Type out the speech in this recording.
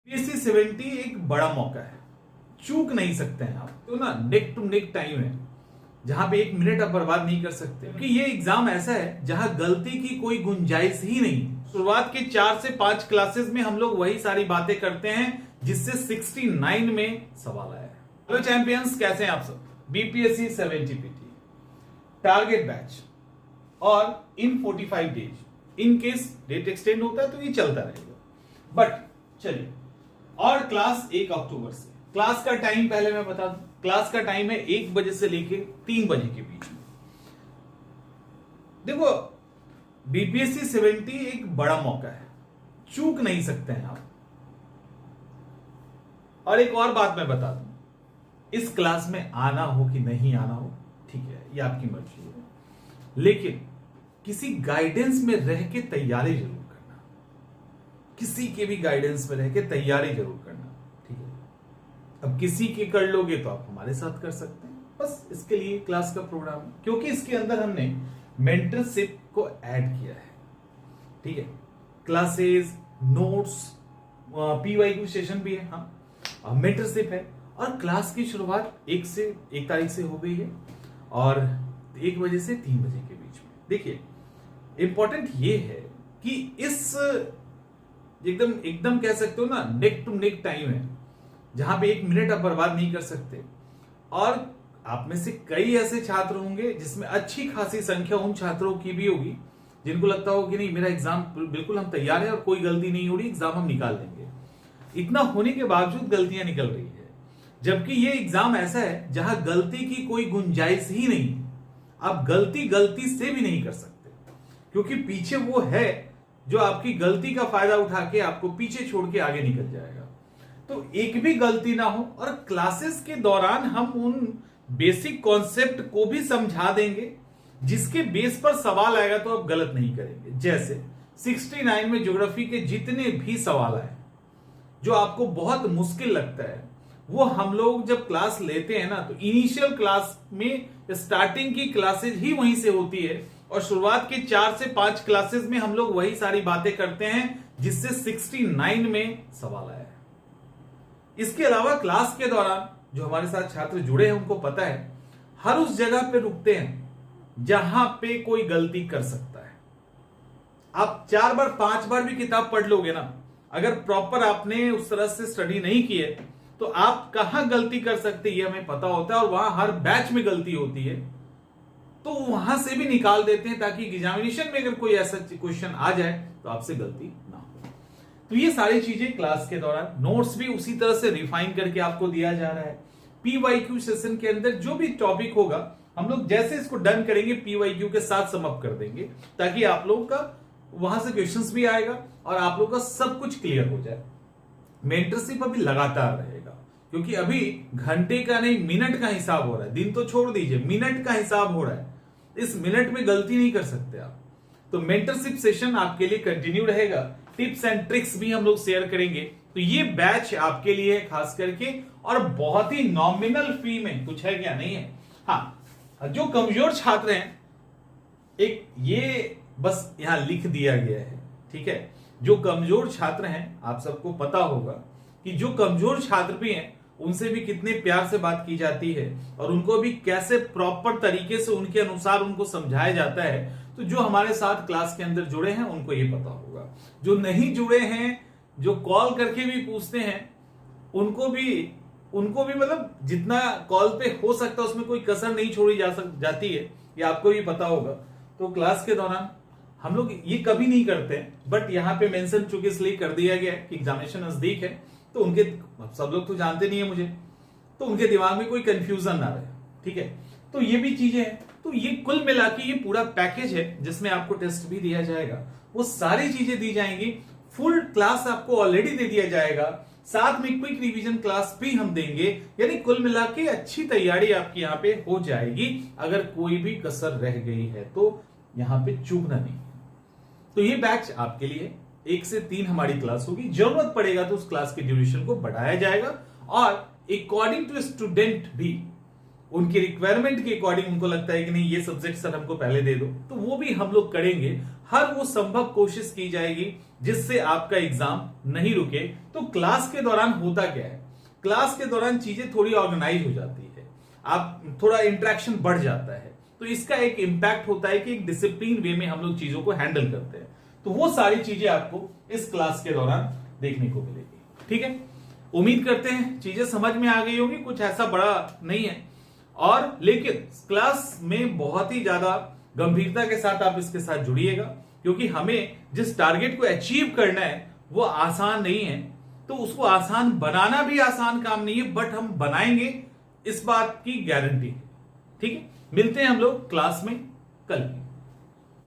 BPSC 70 एक बड़ा मौका है, चूक नहीं सकते हैं आप। तो ना नेक टू नेक टाइम है जहां पे एक मिनट आप बर्बाद नहीं कर सकते, क्योंकि ये एग्जाम ऐसा है जहां गलती की कोई गुंजाइश ही नहीं। शुरुआत के 4 से 5 क्लासेस में हम लोग वही सारी बातें करते हैं जिससे 69 में सवाल आया है। हेलो चैंपियंस, कैसे हैं आप सब। बीपीएससी 70 पीटी टारगेट बैच और in 45 days in case date extend होता है तो ये चलता रहेगा। बट चलिए, और क्लास 1 अक्टूबर से। क्लास का टाइम पहले मैं बता दूं, क्लास का टाइम है 1 बजे से लेके 3 बजे के बीच में। देखो, बीपीएससी 70 एक बड़ा मौका है, चूक नहीं सकते हैं आप। और एक और बात मैं बता दूं, इस क्लास में आना हो कि नहीं आना हो, ठीक है, ये आपकी मर्जी है, लेकिन किसी गाइडेंस में रह के तैयारी जरूर करना। किसी के भी गाइडेंस में रह के तैयारी जरूर करना, ठीक है। अब किसी की कर लोगे तो आप हमारे साथ कर सकते हैं, बस इसके लिए क्लास का प्रोग्राम है, क्योंकि इसके अंदर हमने मेंटरशिप को ऐड किया है, ठीक है। क्लासेस, नोट्स, पीवाईक्यू सेशन भी है, हाँ, मेंटरशिप है। और क्लास की शुरुआत 1 तारीख से हो गई है और 1 बजे से 3 बजे के बीच में। देखिए, इंपॉर्टेंट ये है कि इस एकदम कह सकते हो ना, नेक टू नेक टाइम है जहां पे एक मिनट आप बर्बाद नहीं कर सकते। और आप में से कई ऐसे छात्र होंगे जिसमें अच्छी खासी संख्या उन छात्रों की भी होगी जिनको लगता होगा कि नहीं, मेरा एग्जाम बिल्कुल हम तैयार है और कोई गलती नहीं हो रही, एग्जाम हम निकाल लेंगे। इतना होने के बावजूद गलतियां निकल रही है, जबकि ये एग्जाम ऐसा है जहां गलती की कोई गुंजाइश ही नहीं। आप गलती से भी नहीं कर सकते, क्योंकि पीछे वो है जो आपकी गलती का फायदा उठा के आपको पीछे छोड़ के आगे निकल जाएगा। तो एक भी गलती ना हो, और क्लासेस के दौरान हम उन बेसिक कॉन्सेप्ट को भी समझा देंगे जिसके बेस पर सवाल आएगा तो आप गलत नहीं करेंगे। जैसे 69 में ज्योग्राफी के जितने भी सवाल आए जो आपको बहुत मुश्किल लगता है, वो हम लोग जब क्लास लेते हैं ना, तो इनिशियल क्लास में स्टार्टिंग की क्लासेस ही वहीं से होती है, और शुरुआत के 4 से 5 क्लासेस में हम लोग वही सारी बातें करते हैं जिससे 69 में सवाल आया है। इसके अलावा क्लास के दौरान जो हमारे साथ छात्र जुड़े हैं उनको पता है, हर उस जगह पे रुकते हैं जहां पे कोई गलती कर सकता है। आप 4 बार 5 बार भी किताब पढ़ लोगे ना, अगर प्रॉपर आपने उस तरह से स्टडी नहीं की है तो आप कहां गलती कर सकते हैं हमें पता होता है, और वहां हर बैच में गलती होती है, तो वहां से भी निकाल देते हैं ताकि एग्जामिनेशन में अगर कोई ऐसा क्वेश्चन आ जाए तो आपसे गलती ना हो। तो ये सारी चीजें क्लास के दौरान, नोट्स भी उसी तरह से रिफाइन करके आपको दिया जा रहा है। पीवाईक्यू सेशन के अंदर जो भी टॉपिक होगा हम लोग जैसे इसको डन करेंगे पीवाईक्यू के साथ समअप कर देंगे, ताकि आप लोग का वहां से क्वेश्चंस भी आएगा और आप लोग का सब कुछ क्लियर हो जाए। मेंटरशिप अभी लगातार रहेगा, क्योंकि अभी घंटे का नहीं मिनट का हिसाब हो रहा है। दिन तो छोड़ दीजिए, मिनट का हिसाब हो रहा है। इस मिनट में गलती नहीं कर सकते आप। तो मेंटरशिप सेशन आपके लिए कंटिन्यू रहेगा, टिप्स एंड ट्रिक्स भी हम लोग शेयर करेंगे। तो ये बैच आपके लिए है खास करके, और बहुत ही नॉमिनल फी में। कुछ है क्या? नहीं है। हाँ, जो कमजोर छात्र हैं, एक ये बस यहां लिख दिया गया है, ठीक है। जो कमजोर छात्र हैं, आप सबको पता होगा कि जो कमजोर छात्र भी हैं उनसे भी कितने प्यार से बात की जाती है, और उनको भी कैसे प्रॉपर तरीके से उनके अनुसार उनको समझाया जाता है। तो जो हमारे साथ क्लास के अंदर जुड़े हैं उनको ये पता होगा। जो नहीं जुड़े हैं, जो कॉल करके भी पूछते हैं, उनको भी मतलब जितना कॉल पे हो सकता है उसमें कोई कसर नहीं छोड़ी जाती है, ये आपको भी पता होगा। तो क्लास के दौरान हम लोग ये कभी नहीं करते हैं, बट यहाँ पे मेंशन चूंकि इसलिए कर दिया गया है कि एग्जामिनेशन नजदीक है, तो उनके सब लोग तो जानते नहीं है मुझे, तो उनके दिमाग में कोई कंफ्यूजन ना रहे, ठीक है। तो ये भी चीजें हैं। तो ये कुल मिला के ये पूरा पैकेज है जिसमें आपको टेस्ट भी दिया जाएगा, वो सारी चीजें दी जाएंगी। फुल क्लास आपको ऑलरेडी दे दिया जाएगा, साथ में क्विक रिवीजन क्लास भी हम देंगे। यानी कुल मिला के अच्छी तैयारी आपकी यहाँ पे हो जाएगी। अगर कोई भी कसर रह गई है तो यहाँ पे चूकना नहीं। तो ये बैच आपके लिए 1 से 3 हमारी क्लास होगी। जरूरत पड़ेगा तो उस क्लास के ड्यूरेशन को बढ़ाया जाएगा, और अकॉर्डिंग टू स्टूडेंट भी उनकी रिक्वायरमेंट के अकॉर्डिंग उनको लगता है कि नहीं ये सब्जेक्ट सर हमको पहले दे दो, तो वो भी हम लोग करेंगे। हर वो संभव कोशिश की जाएगी जिससे आपका एग्जाम नहीं रुके। तो क्लास के दौरान होता क्या है, क्लास के दौरान चीजें थोड़ी ऑर्गेनाइज हो जाती है, आप थोड़ा इंटरेक्शन बढ़ जाता है, तो इसका एक इंपैक्ट होता है कि एक डिसिप्लिन वे में हम लोग चीजों को हैंडल करते हैं। तो वो सारी चीजें आपको इस क्लास के दौरान देखने को मिलेगी। ठीक है, उम्मीद करते हैं चीजें समझ में आ गई होंगी, कुछ ऐसा बड़ा नहीं है। और लेकिन क्लास में बहुत ही ज्यादा गंभीरता के साथ आप इसके साथ जुड़िएगा, क्योंकि हमें जिस टारगेट को अचीव करना है वो आसान नहीं है। तो उसको आसान बनाना भी आसान काम नहीं है, बट हम बनाएंगे, इस बात की गारंटी है। ठीक है, मिलते हैं हम लोग क्लास में कल।